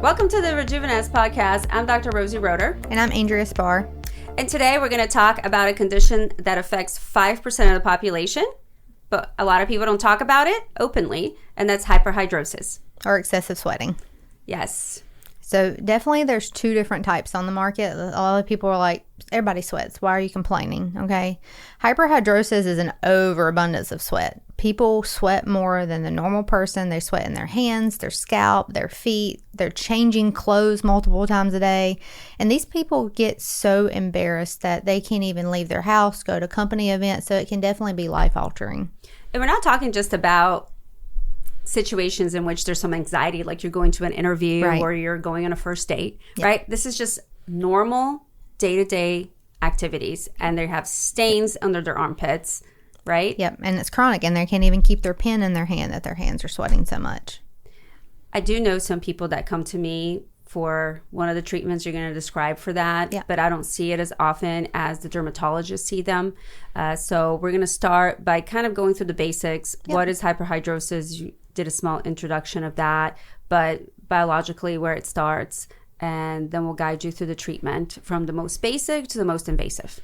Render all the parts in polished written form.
Welcome to the Rejuvaness Podcast. I'm Dr. Rosie Roeder. And I'm Andrea Sparr. And today we're going to talk about a condition that affects 5% of the population, but a lot of people don't talk about it openly, and that's hyperhidrosis. Or excessive sweating. Yes. So definitely there's two different types on the market. A lot of people are like, everybody sweats. Why are you complaining? Okay. Hyperhidrosis is an overabundance of sweat. People sweat more than the normal person. They sweat in their hands, their scalp, their feet. They're changing clothes multiple times a day. And these people get so embarrassed that they can't even leave their house, go to company events. So it can definitely be life-altering. And we're not talking just about situations in which there's some anxiety, like you're going to an interview or you're going on a first date, right? This is just normal day-to-day activities, and they have stains under their armpits, right? Yep, and it's chronic, and they can't even keep their pen in their hand that their hands are sweating so much. I do know some people that come to me for one of the treatments you're going to describe for that, but I don't see it as often as the dermatologists see them. So we're going to start by kind of going through the basics. What is hyperhidrosis? You did a small introduction of that, but biologically where it starts, and then we'll guide you through the treatment from the most basic to the most invasive.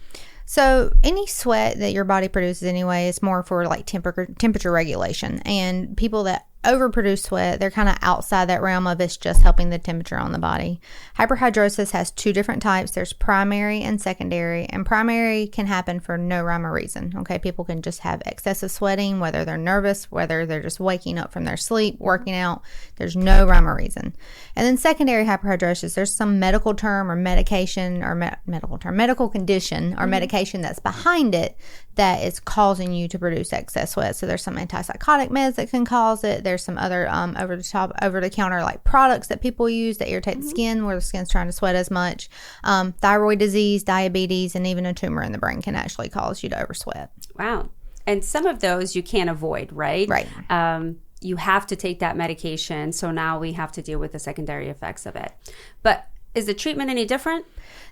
So any sweat that your body produces anyway is more for like temperature regulation, and people that overproduce sweat, they're kind of outside that realm of it's just helping the temperature on the body. Hyperhidrosis has two different types. There's primary and secondary, and primary can happen for no rhyme or reason. Okay, people can just have excessive sweating, whether they're nervous, whether they're just waking up from their sleep, working out. There's no rhyme or reason. And then secondary hyperhidrosis, there's some medical term or medication or medical condition or medication that's behind it that is causing you to produce excess sweat. So there's some antipsychotic meds that can cause it. There's some other over-the-counter like products that people use that irritate the skin where the skin's trying to sweat as much. Thyroid disease, diabetes, and even a tumor in the brain can actually cause you to oversweat. Wow. And some of those you can't avoid, right? Right. You have to take that medication. So now we have to deal with the secondary effects of it. But is the treatment any different?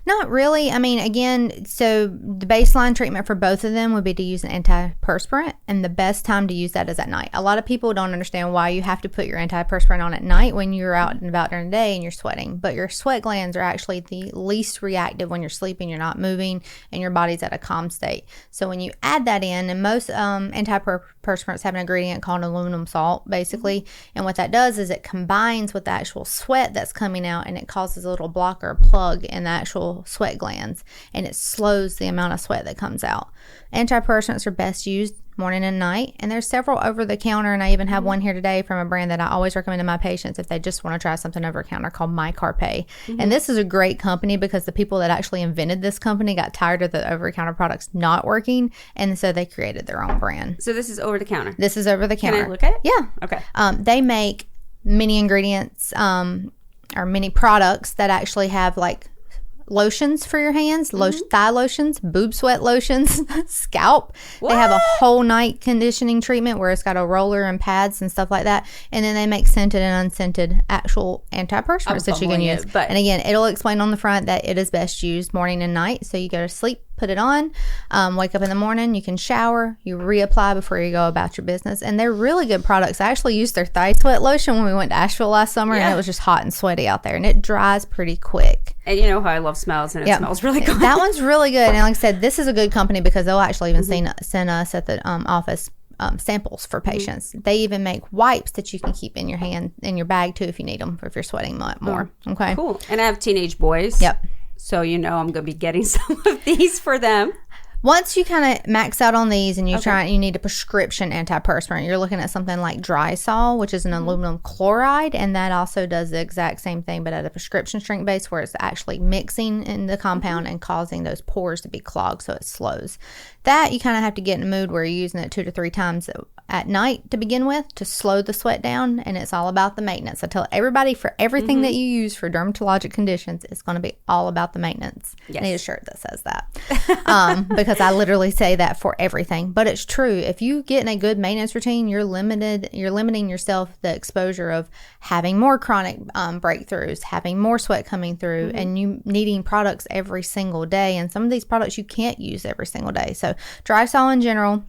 Not really. I mean, again, so the baseline treatment for both of them would be to use an antiperspirant, and the best time to use that is at night. A lot of people don't understand why you have to put your antiperspirant on at night when you're out and about during the day and you're sweating. But your sweat glands are actually the least reactive when you're sleeping, you're not moving, and your body's at a calm state. So when you add that in, and most antiperspirants have an ingredient called aluminum salt, basically, and what that does is it combines with the actual sweat that's coming out, and it causes a little blocker plug in the actual sweat glands, and it slows the amount of sweat that comes out. Antiperspirants are best used morning and night, and there's several over the counter, and I even have one here today from a brand that I always recommend to my patients if they just want to try something over the counter called MyCarpe. And this is a great company because the people that actually invented this company got tired of the over the counter products not working, and so they created their own brand. So this is over the counter? This is over the counter. Can I look at it? Yeah. Okay. They make many ingredients or many products that actually have like lotions for your hands, thigh lotions, boob sweat lotions, scalp. What? They have a whole night conditioning treatment where it's got a roller and pads and stuff like that. And then they make scented and unscented actual antiperspirants that you can use. And again, it'll explain on the front that it is best used morning and night. So you go to sleep, put it on, wake up in the morning, you can shower, you reapply before you go about your business. And they're really good products. I actually used their thigh sweat lotion when we went to Asheville last summer, and it was just hot and sweaty out there, and it dries pretty quick. And you know how I love smells, and it smells really good. That one's really good. And like I said, this is a good company because they'll actually even send us at the office samples for patients. They even make wipes that you can keep in your hand, in your bag too, if you need them, if you're sweating more. Okay. Cool. And I have teenage boys. Yep. So you know I'm going to be getting some of these for them. Once you kind of max out on these and you need a prescription antiperspirant, you're looking at something like Drysol, which is an aluminum chloride, and that also does the exact same thing, but at a prescription strength base where it's actually mixing in the compound and causing those pores to be clogged, so it slows. That you kind of have to get in a mood where you're using it 2 to 3 times at night to begin with to slow the sweat down, and it's all about the maintenance. I tell everybody for everything that you use for dermatologic conditions, it's going to be all about the maintenance. Yes. I need a shirt that says that because I literally say that for everything, but it's true. If you get in a good maintenance routine, you're limiting yourself the exposure of having more chronic breakthroughs, having more sweat coming through, and you needing products every single day. And some of these products you can't use every single day. So Drysol in general,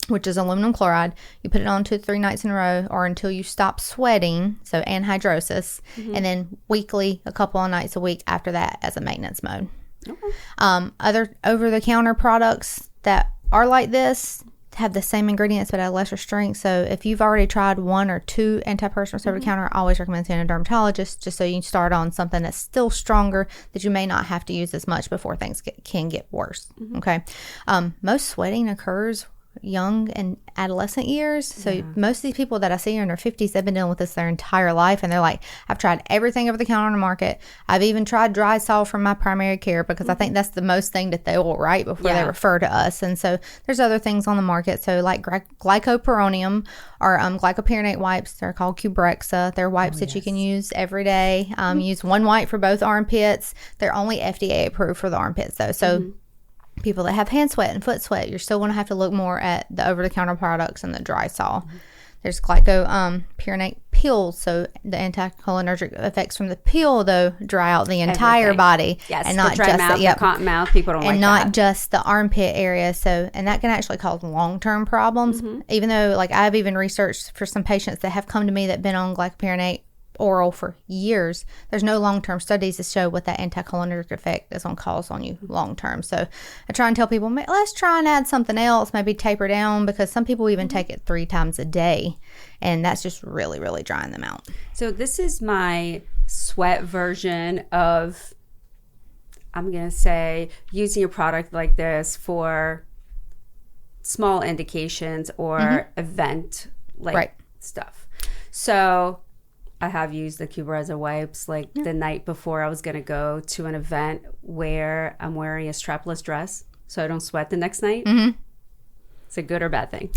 which is aluminum chloride. You put it on 2 to 3 nights in a row or until you stop sweating, so anhydrosis, and then weekly, a couple of nights a week after that as a maintenance mode. Okay. Other over-the-counter products that are like this have the same ingredients but at a lesser strength. So if you've already tried 1 or 2 antiperspirants over the counter, I always recommend seeing a dermatologist just so you can start on something that's still stronger that you may not have to use as much before things can get worse. Okay. Most sweating occurs young and adolescent years. So most of these people that I see are in their 50s, they've been dealing with this their entire life, and they're like, I've tried everything over the counter on the market. I've even tried dry sol from my primary care, because I think that's the most thing that they will write before they refer to us. And so there's other things on the market. So like glycopyrronium or glycopyranate wipes. They're called Cubrexa. They're wipes that you can use every day. Use one wipe for both armpits. They're only FDA approved for the armpits though. So people that have hand sweat and foot sweat, you're still going to have to look more at the over-the-counter products and the dry sol. There's glycopyranate pills, so the anticholinergic effects from the pill, though, dry out the entire body. Yes, and not the dry just mouth, the cotton mouth, people don't like that. And not just the armpit area. So, and that can actually cause long-term problems. Even though, like, I've even researched for some patients that have come to me that have been on glycopyranate oral for years, there's no long-term studies to show what that anticholinergic effect is going to cause on you long-term. So I try and tell people, let's try and add something else, maybe taper down, because some people even take it 3 times a day, and that's just really, really drying them out. So this is my sweat version of, I'm going to say, using a product like this for small indications or event stuff. So I have used the Cubrexa wipes the night before I was going to go to an event where I'm wearing a strapless dress so I don't sweat the next night. It's a good or bad thing.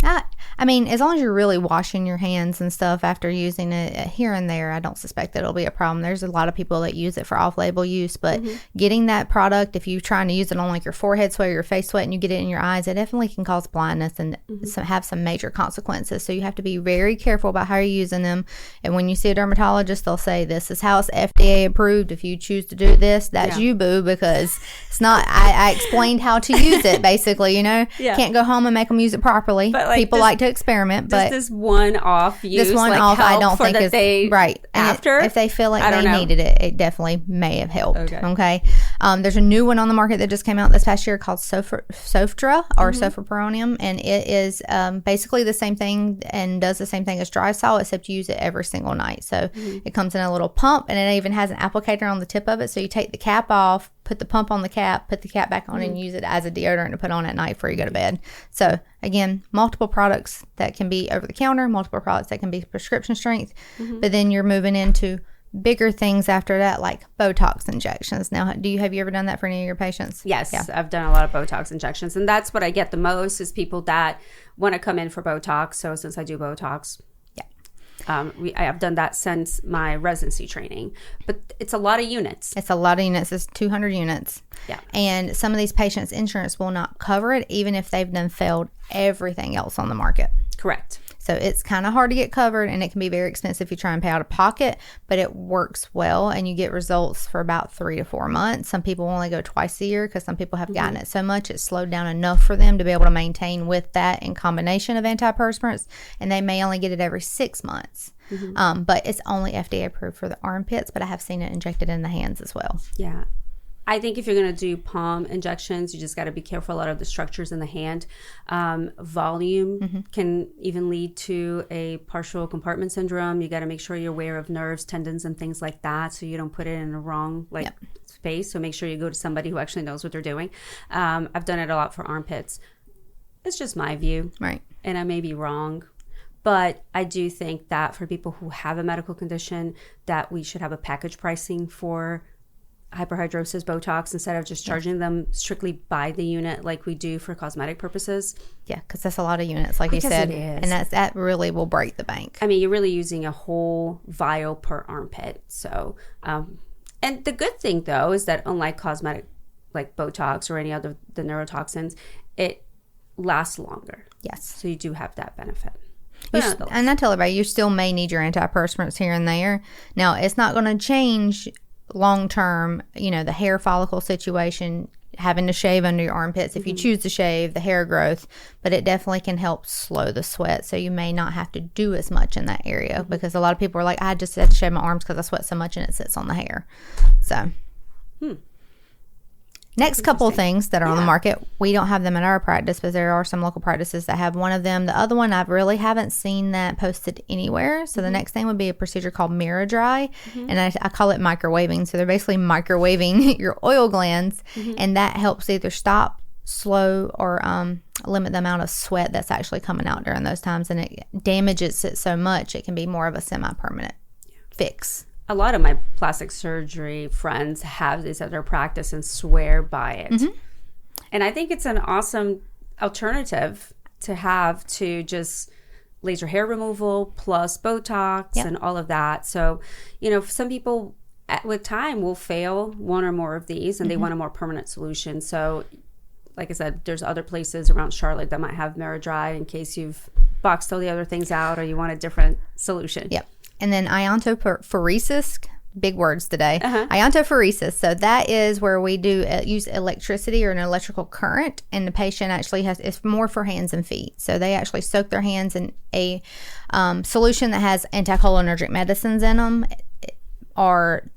I mean, as long as you're really washing your hands and stuff after using it here and there, I don't suspect that it'll be a problem. There's a lot of people that use it for off-label use, but getting that product, if you're trying to use it on like your forehead sweat or your face sweat and you get it in your eyes, it definitely can cause blindness and have some major consequences. So you have to be very careful about how you're using them. And when you see a dermatologist, they'll say, this is how it's FDA approved. If you choose to do this, that's you, boo, because it's not, I explained how to use it, basically, you know? Can't go home and make them use it properly. But people like to experiment, but this one-off use, I don't think is right. After, if they feel like they needed it, it definitely may have helped. Okay. There's a new one on the market that just came out this past year called Sofdra or Sofdropyronium, and it is basically the same thing and does the same thing as dry sol, except you use it every single night. So it comes in a little pump, and it even has an applicator on the tip of it. So you take the cap off, put the pump on the cap, put the cap back on, and use it as a deodorant to put on at night before you go to bed. So again, multiple products that can be over the counter, multiple products that can be prescription strength, but then you're moving into bigger things after that, like Botox injections. Now, have you ever done that for any of your patients? Yes, I've done a lot of Botox injections, and that's what I get the most is people that want to come in for Botox. So since I do Botox, I've done that since my residency training, but it's a lot of units. It's 200 units. Yeah. And some of these patients' insurance will not cover it, even if they've done failed everything else on the market. Correct. So it's kind of hard to get covered, and it can be very expensive if you try and pay out of pocket, but it works well, and you get results for about 3 to 4 months. Some people only go twice a year because some people have gotten it so much it's slowed down enough for them to be able to maintain with that in combination of antiperspirants, and they may only get it every 6 months. But it's only FDA approved for the armpits, but I have seen it injected in the hands as well. Yeah. I think if you're going to do palm injections, you just got to be careful. A lot of the structures in the hand. Volume can even lead to a partial compartment syndrome. You got to make sure you're aware of nerves, tendons, and things like that, so you don't put it in the wrong space. So make sure you go to somebody who actually knows what they're doing. I've done it a lot for armpits. It's just my view. Right. And I may be wrong. But I do think that for people who have a medical condition, that we should have a package pricing for hyperhidrosis Botox instead of just charging them strictly by the unit like we do for cosmetic purposes. Yeah, because that's a lot of units, like you said. It is. And that really will break the bank. I mean, you're really using a whole vial per armpit. So, and the good thing, though, is that unlike cosmetic like Botox or any other the neurotoxins, it lasts longer. Yes. So you do have that benefit. And I tell everybody, you still may need your antiperspirants here and there. Now, it's not going to change long term, the hair follicle situation having to shave under your armpits if you choose to shave, the hair growth, but it definitely can help slow the sweat. So you may not have to do as much in that area because a lot of people are like, I just had to shave my arms because I sweat so much and it sits on the hair. So next couple of things that are on the market, we don't have them in our practice, but there are some local practices that have one of them. The other one, I really haven't seen that posted anywhere. So the next thing would be a procedure called MiraDry, and I call it microwaving. So they're basically microwaving your oil glands, and that helps either stop, slow, or limit the amount of sweat that's actually coming out during those times, and it damages it so much it can be more of a semi-permanent fix. A lot of my plastic surgery friends have this at their practice and swear by it. And I think it's an awesome alternative to have to just laser hair removal plus Botox and all of that. So, you know, some people with time will fail one or more of these and they want a more permanent solution. So, like I said, there's other places around Charlotte that might have MiraDry in case you've boxed all the other things out or you want a different solution. Yep. And then iontophoresis, big words today. Iontophoresis. So that is where we do use electricity or an electrical current, and the patient actually it's more for hands and feet. So they actually soak their hands in a solution that has anticholinergic medicines in them, or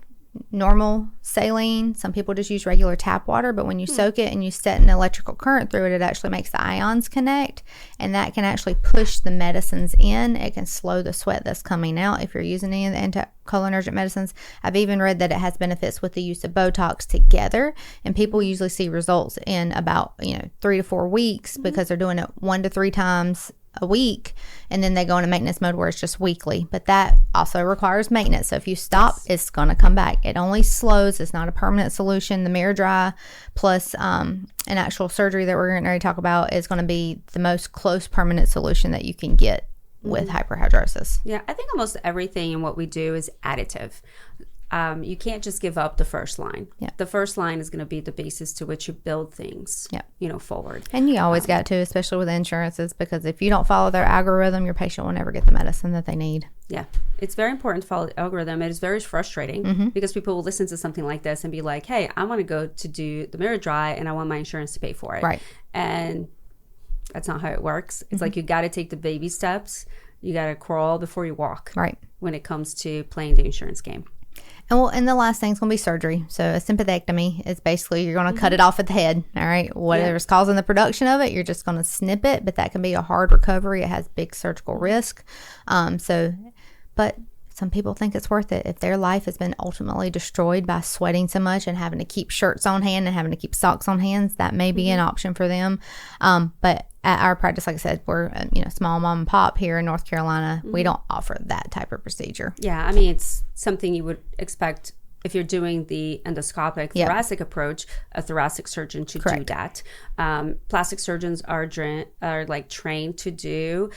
normal saline. Some people just use regular tap water, but when you soak it and you set an electrical current through it, it actually makes the ions connect, and that can actually push the medicines in. It can slow the sweat that's coming out if you're using any of the anticholinergic medicines. I've even read that it has benefits with the use of Botox together, and people usually see results in about 3 to 4 weeks because they're doing it 1 to 3 times a week, and then they go into maintenance mode where it's just weekly, but that also requires maintenance. So if you stop, it's going to come back. It only slows. It's not a permanent solution. The MiraDry plus an actual surgery that we're going to talk about is going to be the most close permanent solution that you can get with hyperhidrosis. Yeah, I think almost everything in what we do is additive. You can't just give up the first line. The first line is going to be the basis to which you build things, forward. And you always got to, especially with insurances, because if you don't follow their algorithm, your patient will never get the medicine that they need. Yeah, it's very important to follow the algorithm. It is very frustrating because people will listen to something like this and be like, hey, I want to go to do the MiraDry and I want my insurance to pay for it. Right. And that's not how it works. It's like you got to take the baby steps. You got to crawl before you walk. Right. When it comes to playing the insurance game. And the last thing is going to be surgery. So a sympathectomy is basically you're going to cut it off at the head. All right. Whatever's causing the production of it, you're just going to snip it. But that can be a hard recovery. It has big surgical risk. But some people think it's worth it. If their life has been ultimately destroyed by sweating so much and having to keep shirts on hand and having to keep socks on hands, that may be an option for them. But at our practice, like I said, we're small mom and pop here in North Carolina. We don't offer that type of procedure. Yeah, I mean, it's something you would expect if you're doing the endoscopic thoracic approach, a thoracic surgeon to do that. Plastic surgeons are trained to do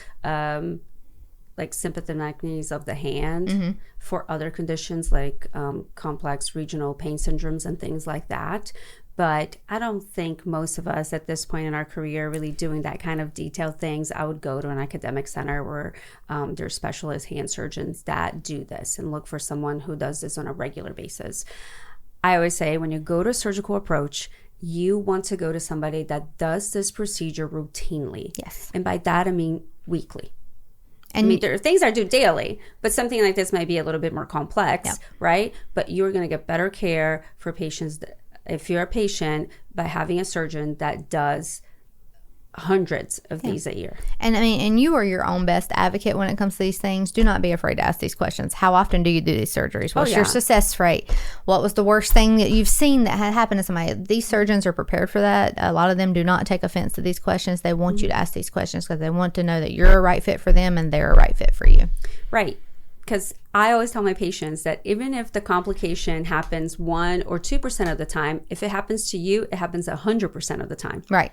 sympathectomies of the hand for other conditions like complex regional pain syndromes and things like that. But I don't think most of us at this point in our career are really doing that kind of detailed things. I would go to an academic center where there are specialist hand surgeons that do this and look for someone who does this on a regular basis. I always say when you go to a surgical approach, you want to go to somebody that does this procedure routinely. Yes. And by that, I mean weekly. And I mean, there are things I do daily, but something like this might be a little bit more complex, right? But you're going to get better care for patients if you're a patient by having a surgeon that does hundreds of these a year. And I mean, and you are your own best advocate when it comes to these things. Do not be afraid to ask these questions. How often do you do these surgeries? What's your success rate? What was the worst thing that you've seen that had happened to somebody? These surgeons are prepared for that. A lot of them do not take offense to these questions. They want you to ask these questions because they want to know that you're a right fit for them and they're a right fit for you. Right. Because I always tell my patients that even if the complication happens 1 or 2% of the time, if it happens to you, it happens 100% of the time. Right.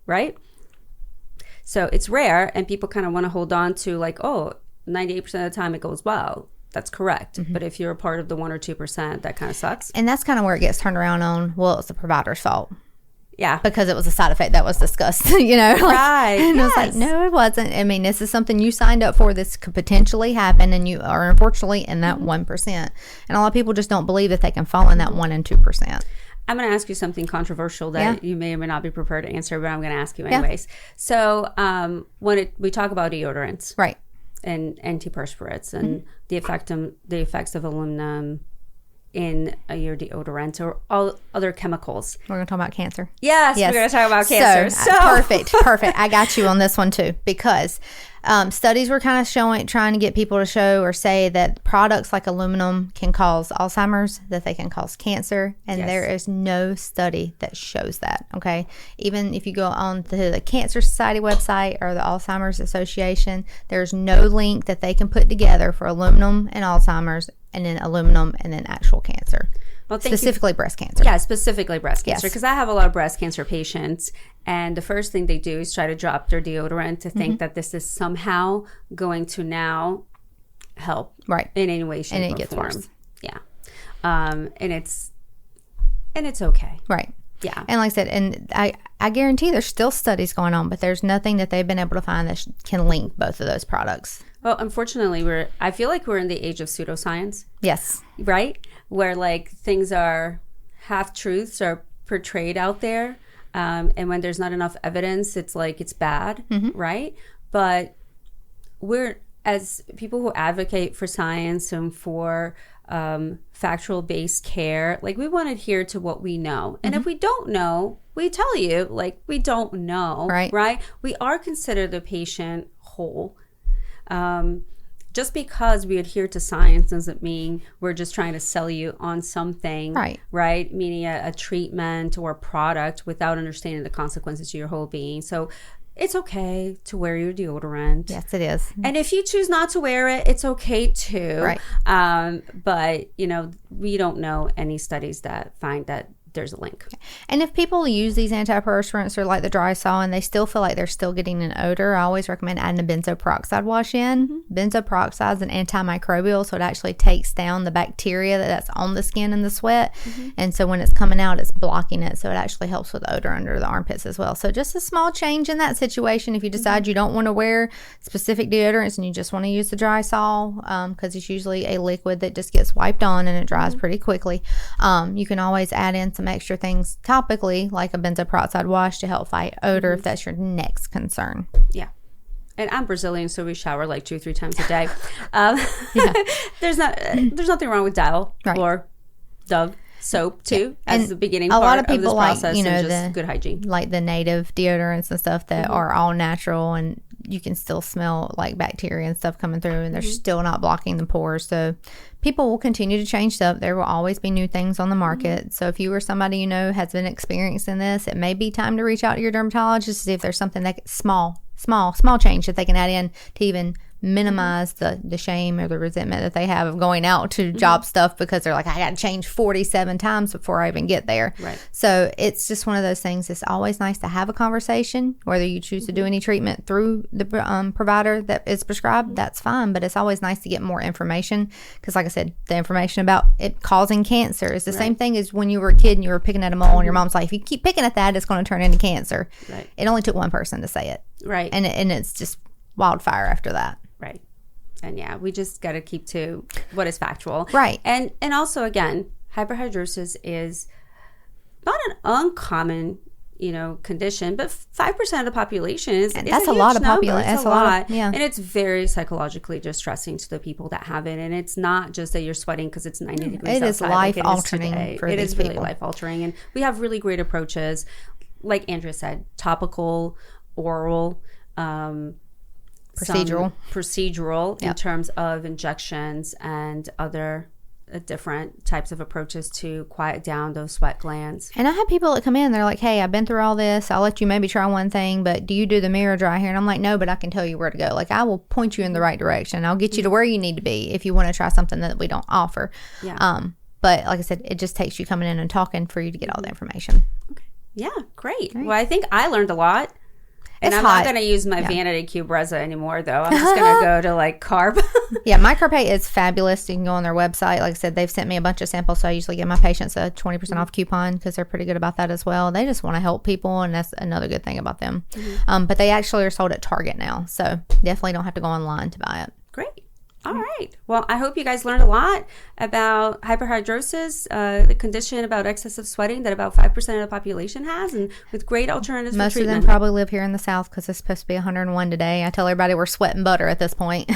Right? So it's rare, and people kind of want to hold on to 98% of the time it goes well. That's correct. Mm-hmm. But if you're a part of the 1 or 2%, that kind of sucks. And that's kind of where it gets turned around on, well, it's the provider's fault. Yeah. Because it was a side effect that was discussed, Right. And I was like, no, it wasn't. I mean, this is something you signed up for. This could potentially happen, and you are unfortunately in that 1%. And a lot of people just don't believe that they can fall in that 1 and 2%. I'm going to ask you something controversial that you may or may not be prepared to answer, but I'm going to ask you anyways. So when we talk about deodorants, right, and antiperspirants and the effects of aluminum in your deodorant or all other chemicals. We're going to talk about cancer. Yes, we're going to talk about cancer. So perfect. I got you on this one too, because studies were kind of trying to get people to show or say that products like aluminum can cause Alzheimer's, that they can cause cancer, and there is no study that shows that, okay? Even if you go on to the Cancer Society website or the Alzheimer's Association, there's no link that they can put together for aluminum and Alzheimer's, and then aluminum and then actual cancer. Well, specifically breast cancer. Yeah, specifically breast cancer. Because I have a lot of breast cancer patients, and the first thing they do is try to drop their deodorant to think that this is somehow going to now help in any way, shape, or form. And it gets worse. Yeah. And it's okay. Right. Yeah. And like I said, and I guarantee there's still studies going on, but there's nothing that they've been able to find that can link both of those products. Well, unfortunately, I feel like we're in the age of pseudoscience. Yes. Right? Where like things are half-truths are portrayed out there. And when there's not enough evidence, it's like it's bad, right? But we're, as people who advocate for science and for factual-based care, like we want to adhere to what we know. And if we don't know, we tell you, like, we don't know, right? We are considered the patient whole. Just because we adhere to science doesn't mean we're just trying to sell you on something, right? Meaning a treatment or a product without understanding the consequences to your whole being. So it's okay to wear your deodorant. Yes, it is. And if you choose not to wear it, it's okay too. Right. But, you know, we don't know any studies that find that there's a link. And if people use these antiperspirants or like the dry saw and they still feel like they're still getting an odor, I always recommend adding a benzoyl peroxide wash in. Benzoyl peroxide is an antimicrobial, so it actually takes down the bacteria that's on the skin and the sweat. And so when it's coming out, it's blocking it. So it actually helps with odor under the armpits as well. So just a small change in that situation. If you decide you don't want to wear specific deodorants and you just want to use the dry saw, because it's usually a liquid that just gets wiped on and it dries pretty quickly, you can always add in some extra things topically like a benzoyl peroxide wash to help fight odor if that's your next concern. Yeah. And I'm Brazilian, so we shower like 2 or 3 times a day. There's nothing wrong with Dial or Dove soap too as the beginning part a lot of people this process, like, you know, and just good hygiene, like the native deodorants and stuff that are all natural, and you can still smell like bacteria and stuff coming through, and they're still not blocking the pores. So people will continue to change stuff. There will always be new things on the market. So if you or somebody you know has been experiencing this, it may be time to reach out to your dermatologist to see if there's something that small change that they can add in to even minimize the shame or the resentment that they have of going out to job stuff, because they're like, I got to change 47 times before I even get there. Right. So it's just one of those things. It's always nice to have a conversation, whether you choose to do any treatment through the provider that is prescribed, that's fine. But it's always nice to get more information, because like I said, the information about it causing cancer is the same thing as when you were a kid and you were picking at a mole and your mom's like, if you keep picking at that, it's going to turn into cancer. Right. It only took one person to say it. Right. And it's just wildfire after that. Right. And yeah, we just got to keep to what is factual. Right. And also, again, hyperhidrosis is not an uncommon, condition, but 5% of the population is that's a lot of population. That's a lot. Yeah. And it's very psychologically distressing to the people that have it. And it's not just that you're sweating because it's 90 degrees outside. It is life-altering for these people. It is really life-altering. And we have really great approaches, like Andrea said, topical, oral, procedural in terms of injections and other different types of approaches to quiet down those sweat glands. And I have people that come in, they're like, hey, I've been through all this, I'll let you maybe try one thing, but do you do the MiraDry here? And I'm like, no, but I can tell you where to go. Like, I will point you in the right direction. I'll get you to where you need to be if you want to try something that we don't offer. But like I said, it just takes you coming in and talking for you to get all the information. Okay. Yeah, great. Well, I think I learned a lot. And it's I'm not going to use my Vanity Cube Reza anymore, though. I'm just going to go to, like, carb. Yeah, Micropay is fabulous. You can go on their website. Like I said, they've sent me a bunch of samples, so I usually give my patients a 20% off coupon because they're pretty good about that as well. They just want to help people, and that's another good thing about them. But they actually are sold at Target now, so definitely don't have to go online to buy it. Great. All right. right. Well, I hope you guys learned a lot about hyperhidrosis, the condition about excessive sweating that about 5% of the population has, and with great alternatives Most for treatment. of them probably live here in the South because it's supposed to be 101 today. I tell everybody we're sweating butter at this point.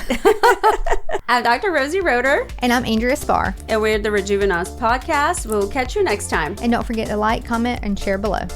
I'm Dr. Rosie Roeder. And I'm Andrea Sparr. And we're the Rejuvaness Podcast. We'll catch you next time. And don't forget to like, comment, and share below.